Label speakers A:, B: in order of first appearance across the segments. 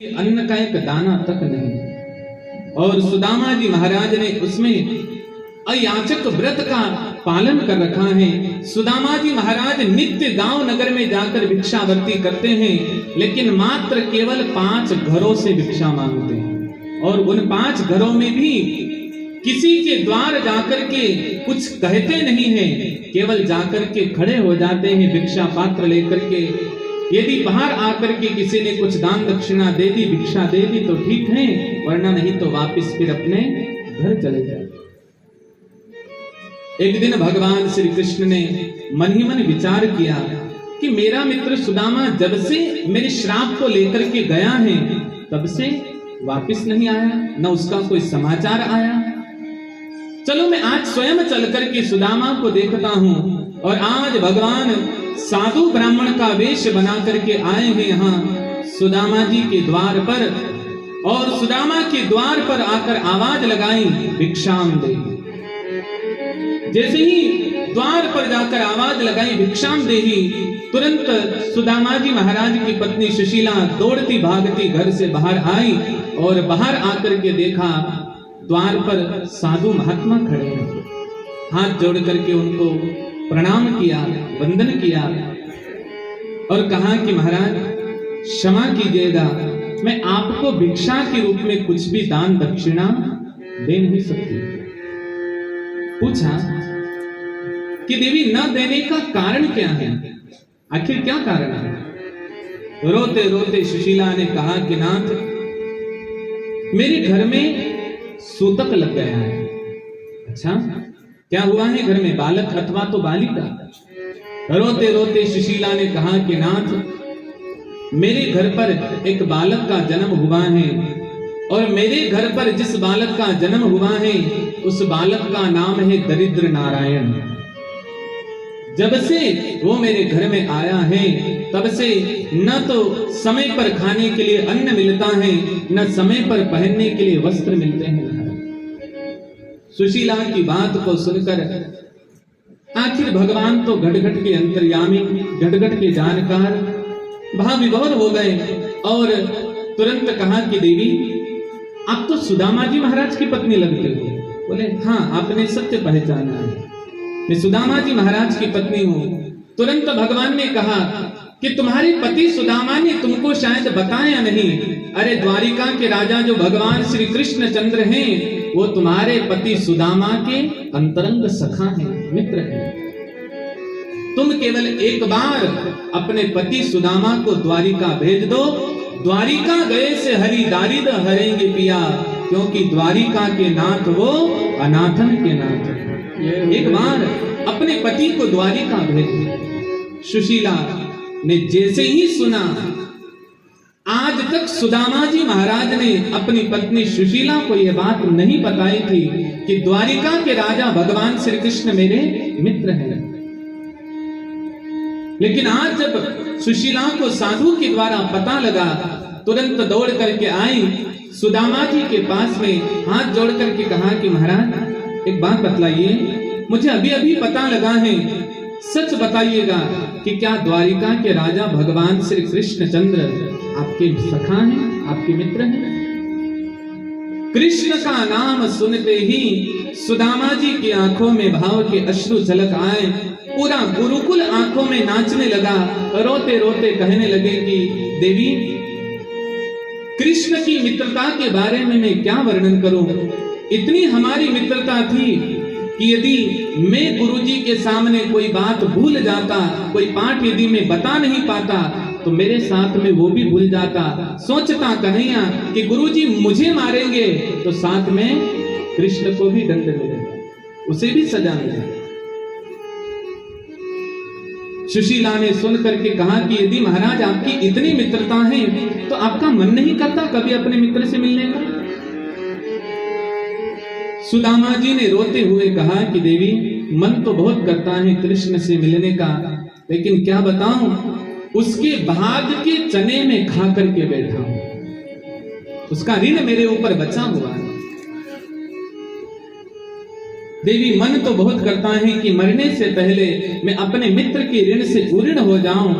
A: अन्न का एक दाना तक नहीं। और सुदामा जी महाराज ने उसमें अयाचक व्रत का पालन कर रखा है। सुदामा जी महाराज नित्य गांव नगर में जाकर भिक्षावृत्ति करते हैं, लेकिन मात्र केवल 5 घरों से भिक्षा मांगते हैं। और उन 5 घरों में भी किसी के द्वार जाकर के कुछ कहते नहीं है, केवल जाकर के खड़े हो जाते हैं भिक्षा पात्र लेकर के। यदि बाहर आकर के किसी ने कुछ दान दक्षिणा दे दी, भिक्षा दे दी तो ठीक है, वरना नहीं तो वापस फिर अपने घर चले जाए। एक दिन भगवान श्री कृष्ण ने मन ही मन विचार किया कि मेरा मित्र सुदामा जब से मेरे श्राप को लेकर के गया है, तब से वापस नहीं आया, न उसका कोई समाचार आया। चलो मैं आज स्वयं चल करके सुदामा को देखता हूं। और आज भगवान साधु ब्राह्मण का वेश बना करके आए हैं यहाँ सुदामा जी के द्वार पर। और सुदामा के द्वार पर आकर आवाज लगाई, भिक्षाम दे। जैसे ही द्वार पर जाकर आवाज लगाई भिक्षाम देही, तुरंत सुदामा जी महाराज की पत्नी सुशीला दौड़ती भागती घर से बाहर आई और बाहर आकर के देखा द्वार पर साधु महात्मा खड़े हैं। हाथ जोड़ करके उनको प्रणाम किया, वंदन किया और कहा कि महाराज क्षमा कीजिएगा, मैं आपको भिक्षा के रूप में कुछ भी दान दक्षिणा दे नहीं सकती। पूछा कि देवी न देने का कारण क्या है, आखिर क्या कारण है? रोते रोते सुशीला ने कहा कि नाथ, मेरे घर में सूतक लग गया है। अच्छा, क्या हुआ है घर में, बालक अथवा तो बालिका? रोते रोते सुशीला ने कहा कि नाथ, मेरे घर पर एक बालक का जन्म हुआ है और मेरे घर पर जिस बालक का जन्म हुआ है उस बालक का नाम है दरिद्र नारायण। जब से वो मेरे घर में आया है तब से न तो समय पर खाने के लिए अन्न मिलता है, न समय पर पहनने के लिए वस्त्र मिलते हैं। सुशीला की बात को सुनकर आखिर भगवान तो घट-घट के अंतर्यामी, घट-घट के जानकार, भाव विभोर हो गए और तुरंत कहा कि देवी, आप तो सुदामा जी महाराज की पत्नी लगते हो। बोले हाँ, आपने सत्य पहचाना है, मैं सुदामा जी महाराज की पत्नी हूँ। तुरंत भगवान ने कहा कि तुम्हारे पति सुदामा ने तुमको शायद बताया नहीं, अरे द्वारिका के राजा जो भगवान श्री कृष्ण चंद्र हैं, वो तुम्हारे पति सुदामा के अंतरंग सखा हैं, मित्र हैं। तुम केवल एक बार अपने पति सुदामा को द्वारिका भेज दो, द्वारिका गए से हरि दारिद हरेंगे पिया, क्योंकि द्वारिका के नाथ वो अनाथन के नाथ हैं। एक बार अपने पति को द्वारिका भेज दो। सुशीला ने जैसे ही सुना, आज तक सुदामा जी महाराज ने अपनी पत्नी सुशीला को यह बात नहीं बताई थी कि द्वारिका के राजा भगवान श्री कृष्ण मेरे मित्र हैं। लेकिन आज जब सुशीला को साधु के द्वारा पता लगा, तुरंत दौड़ करके आई सुदामा जी के पास में, हाथ जोड़ करके कहा कि महाराज एक बात बतलाइए, मुझे अभी अभी पता लगा है, सच बताइएगा कि क्या द्वारिका के राजा भगवान श्री कृष्ण चंद्र आपके सखा हैं, आपके मित्र हैं? कृष्ण का नाम सुनते ही सुदामा जी की आंखों में भाव के अश्रु झलक आए, पूरा गुरुकुल आंखों में नाचने लगा। रोते रोते कहने लगे कि देवी, कृष्ण की मित्रता के बारे में मैं क्या वर्णन करूं। इतनी हमारी मित्रता थी कि यदि मैं गुरुजी के सामने कोई बात भूल जाता, कोई पाठ यदि मैं बता नहीं पाता, तो मेरे साथ में वो भी भूल जाता। सोचता कन्हैया कि गुरुजी मुझे मारेंगे तो साथ में कृष्ण को भी दंड मिलेगा, उसे भी सजा मिलेगी। सुशीला ने सुन करके कहा कि यदि महाराज आपकी इतनी मित्रता है तो आपका मन नहीं करता कभी अपने मित्र से मिलने का? सुदामा जी ने रोते हुए कहा कि देवी, मन तो बहुत करता है कृष्ण से मिलने का, लेकिन क्या बताऊं, उसके भाग के चने में खा करके बैठा हूं, उसका ऋण मेरे ऊपर बचा हुआ है। देवी, मन तो बहुत करता है कि मरने से पहले मैं अपने मित्र के ऋण से पूर्ण हो जाऊं,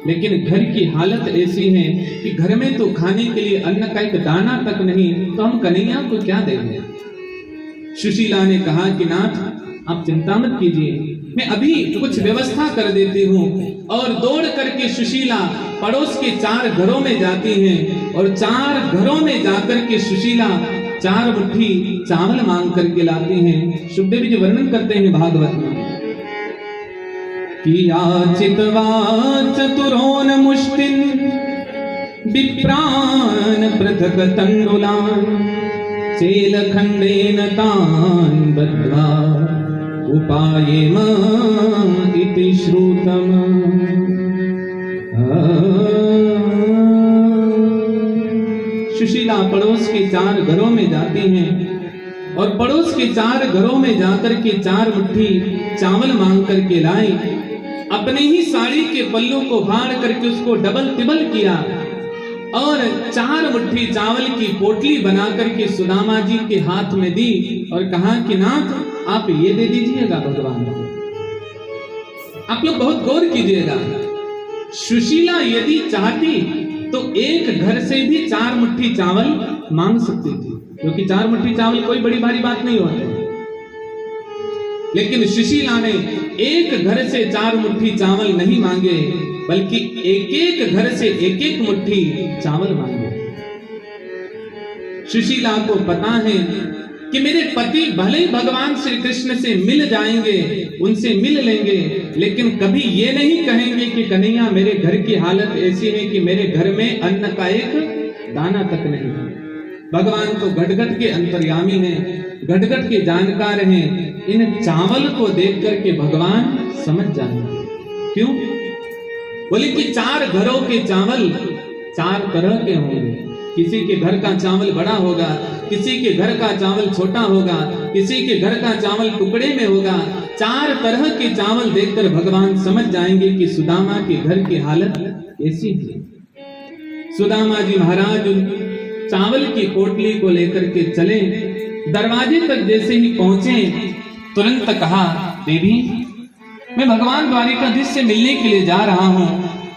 A: लेकिन घर की हालत ऐसी है कि घर में तो खाने के लिए अन्न का एक दाना तक नहीं, तो हम कन्हैया को क्या देंगे। सुशीला ने कहा कि नाथ आप चिंता मत कीजिए, मैं अभी कुछ व्यवस्था कर देती हूँ। और दौड़ करके सुशीला पड़ोस के 4 घरों में जाती हैं और 4 घरों में जाकर के सुशीला 4 मुट्ठी चावल मांग करके लाती हैं। सुखदेव जी वर्णन करते हैं भागवत में कि याचितवा चतुरोन मुष्टिन विप्रान पृथक तंडुलान चेलखंडेन तान बद्ध्वा उपायेम इति श्रुतम्। सुशीला पड़ोस के 4 घरों में जाती हैं और पड़ोस के 4 घरों में जाकर के 4 मुट्ठी चावल मांग करके लाई। अपने ही साड़ी के पल्लू को फाड़ करके उसको डबल तिबल किया और 4 मुट्ठी चावल की पोटली बना करके सुदामा जी के हाथ में दी और कहा कि नाथ आप ये दे दीजिएगा भगवान को। आप लोग बहुत गौर कीजिएगा, सुशीला यदि चाहती तो एक घर से भी 4 मुट्ठी चावल मांग सकती थी, क्योंकि 4 मुट्ठी चावल कोई बड़ी भारी बात नहीं होती। लेकिन सुशीला ने एक घर से 4 मुट्ठी चावल नहीं मांगे, बल्कि एक एक घर से एक एक मुट्ठी चावल मांगे। सुशीला को पता है कि मेरे पति भले ही भगवान श्री कृष्ण से मिल जाएंगे, उनसे मिल लेंगे, लेकिन कभी ये नहीं कहेंगे कि कन्हैया मेरे घर की हालत ऐसी है कि मेरे घर में अन्न का एक दाना तक नहीं है। भगवान तो घट-घट के अंतर्यामी हैं, घट-घट के जानकार हैं। इन चावल को देख करके भगवान समझ जाएंगे। क्यों? बोले कि 4 घरों के चावल 4 तरह के होंगे। किसी के घर का चावल बड़ा होगा, किसी के घर का चावल छोटा होगा, किसी के घर का चावल टुकड़े में होगा। 4 तरह के चावल देखकर भगवान समझ जाएंगे कि सुदामा के घर की हालत ऐसी थी। सुदामा जी महाराज चावल की पोटली को लेकर के चले, दरवाजे तक जैसे ही पहुंचे तुरंत कहा, देवी मैं भगवान द्वारिकाधीश से मिलने के लिए जा रहा हूँ,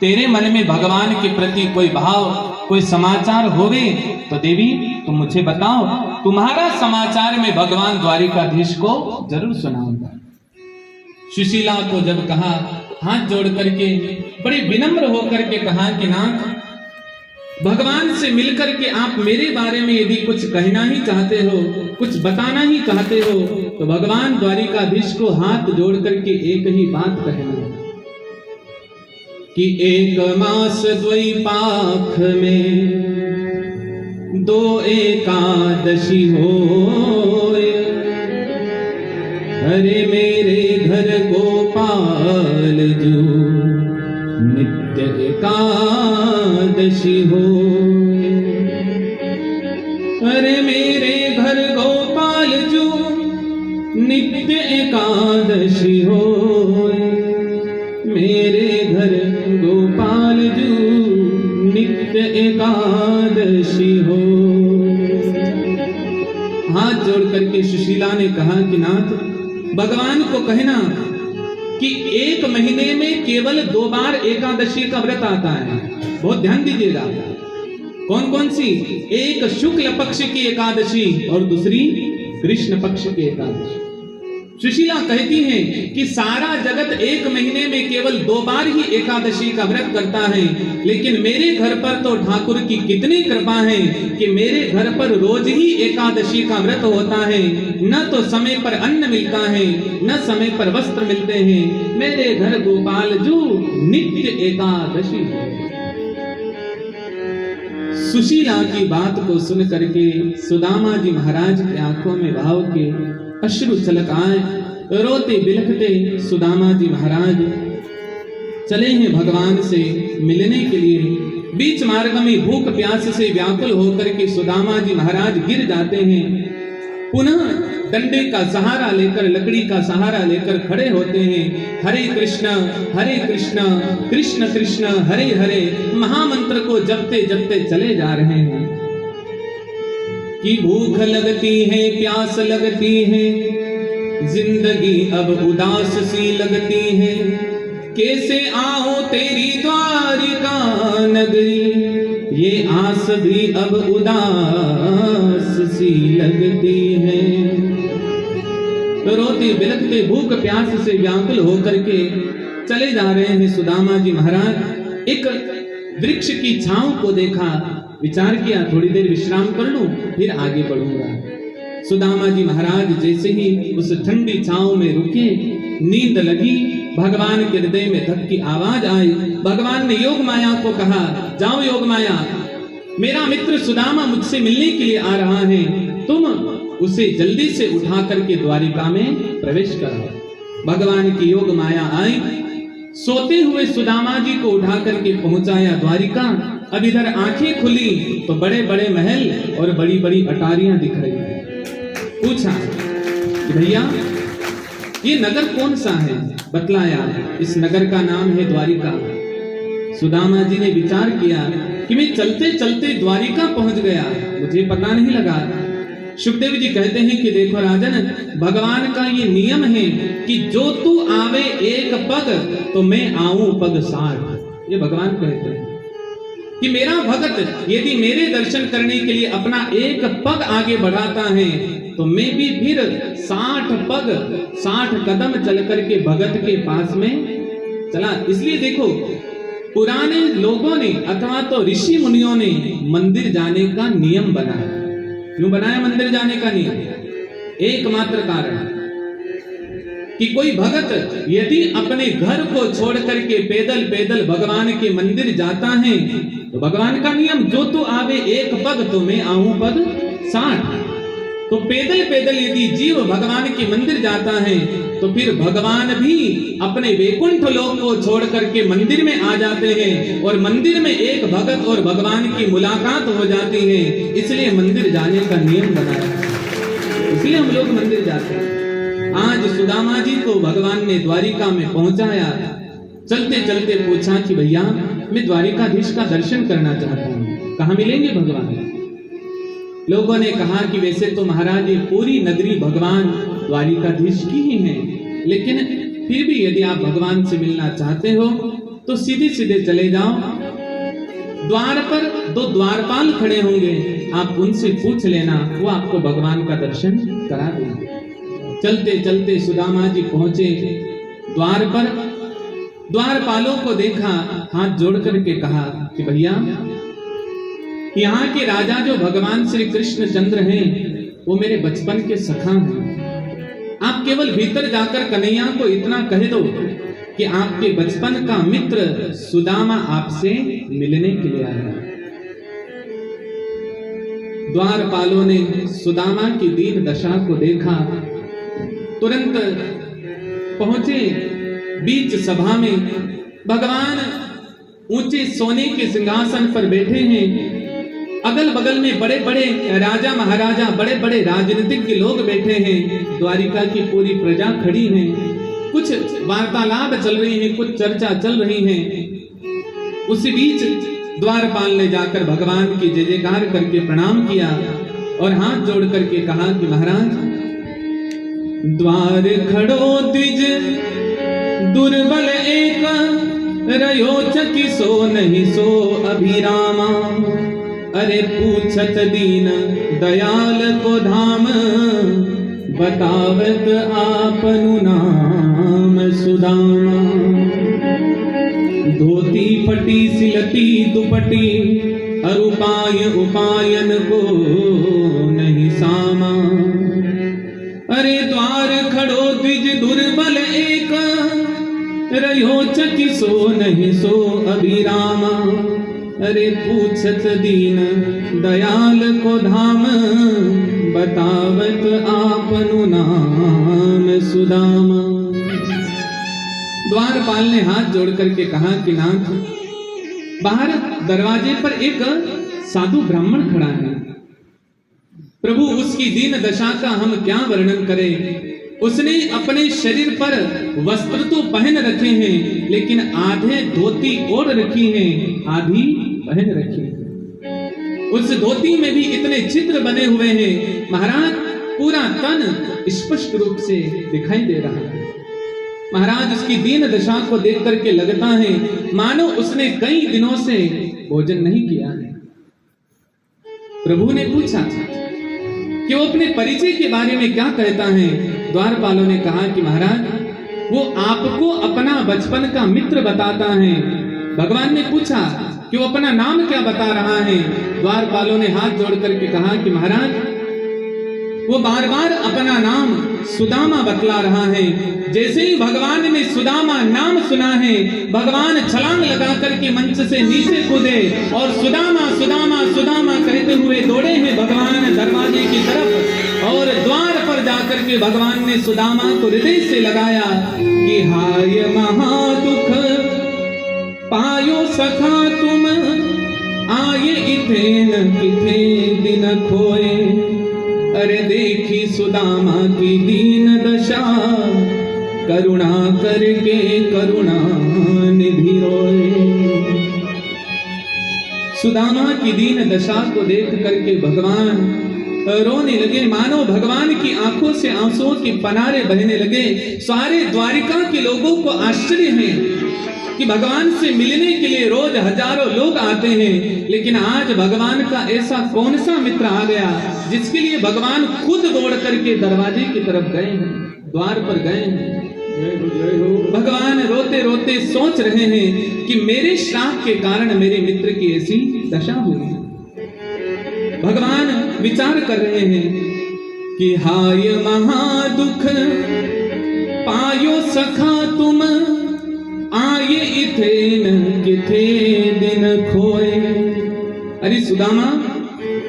A: तेरे मन में भगवान के प्रति कोई भाव, कोई समाचार होवे तो देवी तुम मुझे बताओ, तुम्हारा समाचार में भगवान द्वारिकाधीश को जरूर सुनाऊंगा। सुशीला को जब कहा, हाथ जोड़ करके बड़े विनम्र होकर के कहा कि नाथ भगवान से मिलकर के आप मेरे बारे में यदि कुछ कहना ही चाहते हो, कुछ बताना ही चाहते हो, तो भगवान द्वारिकाधीश को हाथ जोड़ करके एक ही बात कहना कि 1 मास द्वैपाख में 2 एकादशी होए, अरे मेरे घर गोपाल जो नित्य एकादशी होए, अरे मेरे घर गोपाल जो नित्य एकादशी होए, मेरे घर गोपाल जो नित्य एकादशी हो। हाथ जोड़ करके सुशीला ने कहा कि नाथ भगवान को कहना कि 1 महीने में केवल 2 बार एकादशी का व्रत आता है। बहुत ध्यान दीजिएगा, कौन कौन सी? एक शुक्ल पक्ष की एकादशी और दूसरी कृष्ण पक्ष की एकादशी। सुशीला कहती हैं कि सारा जगत 1 महीने में केवल 2 बार ही एकादशी का व्रत करता है, लेकिन मेरे घर पर तो ठाकुर की कितनी कृपा है कि मेरे घर पर रोज ही एकादशी का व्रत होता है। न तो समय पर अन्न मिलता है, न समय पर वस्त्र मिलते हैं। मेरे घर गोपाल जो नित्य एकादशी है। सुशीला की बात को सुन करके सुदामा जी महाराज की आंखों में भाव के अश्रु छलक आए। रोते बिलखते सुदामा जी महाराज चले हैं भगवान से मिलने के लिए। बीच मार्ग में भूख प्यास से व्याकुल होकर के सुदामा जी महाराज गिर जाते हैं। पुनः डंडे का सहारा लेकर, लकड़ी का सहारा लेकर खड़े होते हैं। हरे कृष्ण कृष्ण कृष्ण हरे हरे महामंत्र को जपते जपते चले जा रहे हैं। कि भूख लगती है, प्यास लगती है, जिंदगी अब उदास सी लगती है। कैसे आओ तेरी द्वारिका नगरी, ये आस भी अब उदास सी लगती है। तो रोते बिलखते भूख प्यास से व्याकुल होकर के चले जा रहे हैं सुदामा जी महाराज। एक वृक्ष की छांव को देखा, विचार किया थोड़ी देर विश्राम कर लूं फिर आगे बढ़ूंगा। सुदामा जी महाराज जैसे ही उस ठंडी छांव में रुके, नींद लगी, भगवान के हृदय में धक की आवाज आई। भगवान ने योग माया को कहा, जाओ योग माया, मेरा मित्र सुदामा मुझसे मिलने के लिए आ रहा है, तुम उसे जल्दी से उठा करके द्वारिका में प्रवेश करो। भगवान की योग माया आई, सोते हुए सुदामा जी को उठा करके पहुंचाया द्वारिका। अब इधर आंखें खुली तो बड़े बड़े महल और बड़ी बड़ी अटारियां दिख रही है। पूछा कि भैया ये नगर कौन सा है? बतलाया इस नगर का नाम है द्वारिका। सुदामा जी ने विचार किया कि मैं चलते चलते द्वारिका पहुंच गया, मुझे पता नहीं लगा। सुखदेव जी कहते हैं कि देखो राजन, भगवान का ये नियम है कि जो तू आवे एक पग तो मैं आऊं पग 60। ये भगवान कहते हैं कि मेरा भगत यदि मेरे दर्शन करने के लिए अपना एक पग आगे बढ़ाता है तो मैं भी फिर 60 कदम चल करके भगत के पास में चला। इसलिए देखो पुराने लोगों ने अथवा तो ऋषि मुनियों ने मंदिर जाने का नियम बनाया। क्यों बनाया मंदिर जाने का नियम? एकमात्र कारण कि कोई भगत यदि अपने घर को छोड़ करके पैदल पैदल भगवान के मंदिर जाता है तो भगवान का नियम जो तू आवे एक पग तो मैं आऊं पग 60। तो पैदल पैदल यदि जीव भगवान के मंदिर जाता है तो फिर भगवान भी अपने वैकुंठ लोक को छोड़ करके मंदिर में आ जाते हैं और मंदिर में एक भगत और भगवान की मुलाकात हो जाती है। इसलिए मंदिर जाने का नियम बनाया, इसलिए हम लोग मंदिर जाते हैं। आज सुदामा जी को भगवान ने द्वारिका में पहुंचाया। चलते चलते पूछा कि भैया मैं द्वारिकाधीश का दर्शन करना चाहता हूँ, कहाँ मिलेंगे भगवान? लोगों ने कहा कि वैसे तो महाराज ये पूरी नगरी भगवान द्वारिकाधीश की ही है, लेकिन फिर भी यदि आप भगवान से मिलना चाहते हो तो सीधे सीधे चले जाओ, द्वार पर 2 द्वारपाल खड़े होंगे, आप उनसे पूछ लेना, वो आपको भगवान का दर्शन करा देंगे। चलते चलते सुदामा जी पहुंचे द्वार पर, द्वारपालों को देखा, हाथ जोड़ करके कहा कि भैया यहाँ के राजा जो भगवान श्री कृष्ण चंद्र हैं वो मेरे बचपन के सखा हैं। आप केवल भीतर जाकर कन्हैया को इतना कह दो कि आपके बचपन का मित्र सुदामा आपसे मिलने के लिए आया। द्वारपालों ने सुदामा की दीन दशा को देखा, तुरंत पहुंचे बीच सभा में। भगवान ऊंचे सोने के सिंहासन पर बैठे हैं, अगल बगल में बड़े बड़े राजा महाराजा, बड़े बड़े राजनीतिक लोग बैठे हैं, द्वारिका की पूरी प्रजा खड़ी है, कुछ वार्तालाप चल रही है, कुछ चर्चा चल रही है। उसी बीच द्वारपाल ने जाकर भगवान की जय जयकार करके प्रणाम किया और हाथ जोड़ करके कहा कि महाराज द्वार खड़ो द्विज दुर्बल एक, रयो चकी सो नहीं सो अभिरामा, अरे पूछत दीन दयाल को धाम, बतावत आपनु नाम सुदामा। धोती फटी सिलती दुपटी, अरुपाय उपायन को नहीं सामा, अरे द्वार खड़ो द्विज दुर्बल एक, रहो चकी सो नहीं सो अभिरामा, अरे पूछत दीन दयाल को धाम, बतावत आपनु नाम सुदामा। द्वारपाल ने हाथ जोड़ करके कहा कि नाथ, बाहर दरवाजे पर एक साधु ब्राह्मण खड़ा है, प्रभु उसकी दीन दशा का हम क्या वर्णन करें। उसने अपने शरीर पर वस्त्र तो पहन रखे हैं, लेकिन आधे धोती ओढ़ रखी है, आधी पहन रखी है। उस धोती में भी इतने छिद्र बने हुए हैं महाराज, पूरा तन स्पष्ट रूप से दिखाई दे रहा है। महाराज उसकी दीन दशा को देख करके लगता है मानो उसने कई दिनों से भोजन नहीं किया है। प्रभु ने पूछा कि वो अपने परिचय के बारे में क्या कहता है। द्वारपालों ने कहा कि महाराज वो आपको अपना बचपन का मित्र बताता है। भगवान ने पूछा कि वो अपना नाम क्या बता रहा है। द्वारपालों ने हाथ जोड़ करके कहा कि महाराज वो बार बार अपना नाम सुदामा बतला रहा है। जैसे ही भगवान ने सुदामा नाम सुना है, भगवान छलांग लगा करके मंच से नीचे कूदे और सुदामा सुदामा सुदामा कहते हुए दौड़े हैं भगवान दरवाजे की तरफ। और द्वार पर जाकर के भगवान ने सुदामा को हृदय से लगाया कि हाय महादुख पायो सखा तुम, आये इथेन किथे दिन खोए। अरे देखी सुदामा की दीन दशा, करुणा करके करुणा निधि रोए। सुदामा की दीन दशा को देख करके भगवान रोने लगे, मानो भगवान की आंखों से आंसुओं के पनारे बहने लगे। सारे द्वारिका के लोगों को आश्चर्य है कि भगवान से मिलने के लिए रोज हजारों लोग आते हैं, लेकिन आज भगवान का ऐसा कौन सा मित्र आ गया जिसके लिए भगवान खुद दौड़ करके दरवाजे की तरफ गए हैं, द्वार पर गए हैं। भगवान रोते रोते सोच रहे हैं कि मेरे श्राप के कारण मेरे मित्र की ऐसी दशा हुई है। भगवान विचार कर रहे हैं कि हाय महादुख पायो सखा तुम, आये इथेन किथे दिन खोए। अरे सुदामा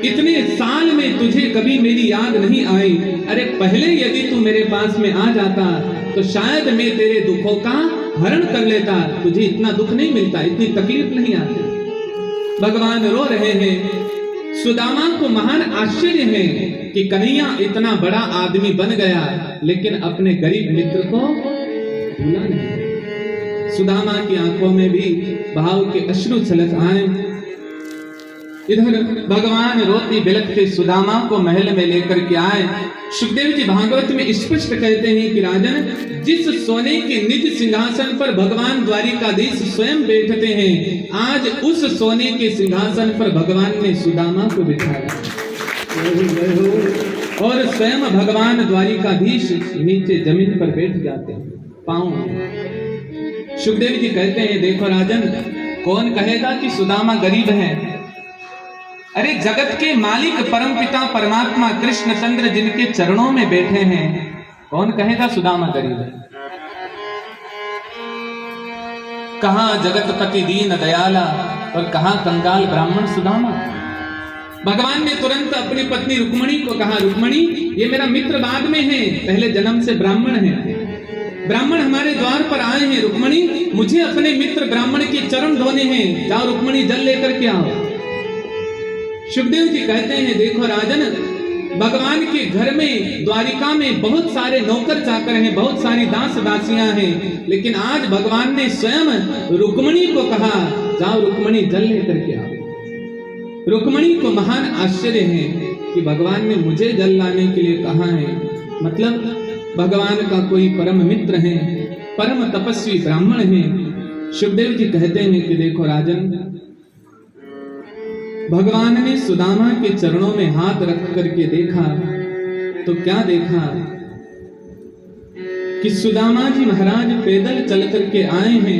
A: इतने साल में तुझे कभी मेरी याद नहीं आई। अरे पहले यदि तू मेरे पास में आ जाता तो शायद मैं तेरे दुखों का हरण कर लेता, तुझे इतना दुख नहीं मिलता, इतनी तकलीफ नहीं आती। भगवान रो रहे हैं। सुदामा को महान आश्चर्य है कि कन्हैया इतना बड़ा आदमी बन गया लेकिन अपने गरीब मित्र को भूला नहीं। सुदामा की आंखों में भी भाव के अश्रु छलक आए। इधर भगवान रोती बिलखते सुदामा को महल में लेकर के आए। सुखदेव जी भागवत में स्पष्ट कहते हैं कि राजन, जिस सोने के निज सिंहासन पर भगवान द्वारिकाधीश स्वयं बैठते हैं, आज उस सोने के सिंहासन पर भगवान ने सुदामा को बिठाया और स्वयं भगवान द्वारिकाधीश नीचे जमीन पर बैठ जाते हैं, पांव। सुखदेव जी कहते हैं, देखो राजन, कौन कहेगा कि सुदामा गरीब है? अरे जगत के मालिक परमपिता परमात्मा कृष्ण चंद्र जिनके चरणों में बैठे हैं, कौन कहेगा सुदामा गरीब है? कहां जगतपति दीन दयाला और कहां कंगाल ब्राह्मण सुदामा। भगवान ने तुरंत अपनी पत्नी रुक्मणी को कहा, रुक्मणी ये मेरा मित्र बाद में है, पहले जन्म से ब्राह्मण है। ब्राह्मण हमारे द्वार पर आए हैं, रुक्मणी मुझे अपने मित्र ब्राह्मण के चरण धोने हैं, जाओ रुक्मणी जल लेकर के आओ। सुखदेव जी कहते हैं, देखो राजन, भगवान के घर में द्वारिका में बहुत सारे नौकर चाकर हैं, बहुत सारी दास दासियां हैं, लेकिन आज भगवान ने स्वयं रुक्मणी को कहा, जाओ रुक्मणी जल लेकर के आओ। रुक्मणी को महान आश्चर्य है कि भगवान ने मुझे जल लाने के लिए कहा है, मतलब भगवान का कोई परम मित्र है, परम तपस्वी ब्राह्मण है। सुखदेव जी कहते हैं कि देखो राजन, भगवान ने सुदामा के चरणों में हाथ रख करके देखा तो क्या देखा कि सुदामा जी महाराज पैदल चल करके आए हैं